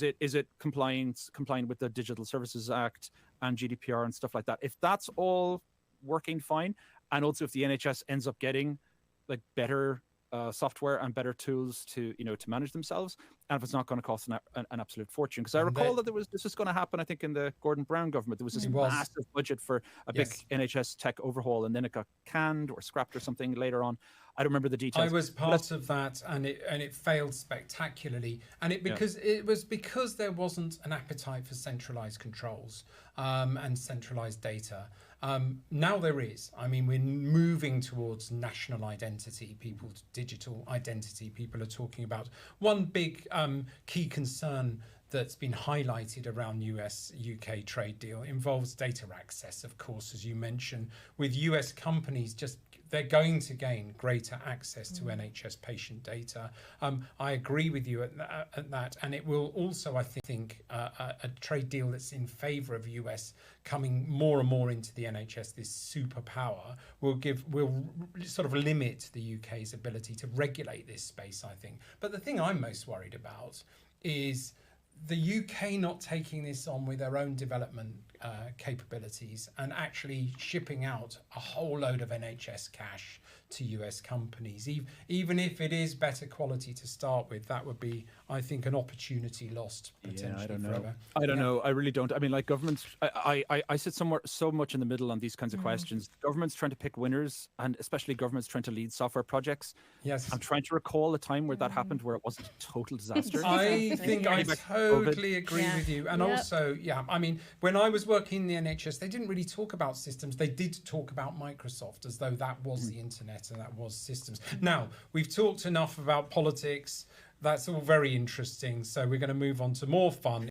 it compliant with the Digital Services Act and GDPR and stuff like that? If that's all working fine, and also if the NHS ends up getting like better software and better tools to manage themselves, and if it's not going to cost an absolute fortune, because I recall that this was going to happen. I think in the Gordon Brown government there was this massive budget for a big NHS tech overhaul, and then it got canned or scrapped or something later on. I don't remember the details. I was part of that, and it failed spectacularly, and it was because there wasn't an appetite for centralized controls and centralized data. Now there is. I mean, we're moving towards national identity, people's digital identity. People are talking about one big key concern that's been highlighted around US-UK trade deal involves data access, of course, as you mentioned, with US companies they're going to gain greater access to NHS patient data. I agree with you at that, and it will also, I think, a trade deal that's in favour of US coming more and more into the NHS, this superpower, will sort of limit the UK's ability to regulate this space, I think. But the thing I'm most worried about is the UK not taking this on with their own development capabilities and actually shipping out a whole load of NHS cash to US companies. Even if it is better quality to start with, that would be, I think, an opportunity lost potentially forever. I don't know. I really don't. I mean, like governments, I sit somewhere so much in the middle on these kinds of questions. Governments trying to pick winners, and especially governments trying to lead software projects. Yes. I'm trying to recall a time where that happened where it wasn't a total disaster. I think I totally agree with you. And also, I mean, when I was working in the NHS, they didn't really talk about systems. They did talk about Microsoft as though that was the internet and that was systems. Now, we've talked enough about politics. That's all very interesting. So we're going to move on to more fun.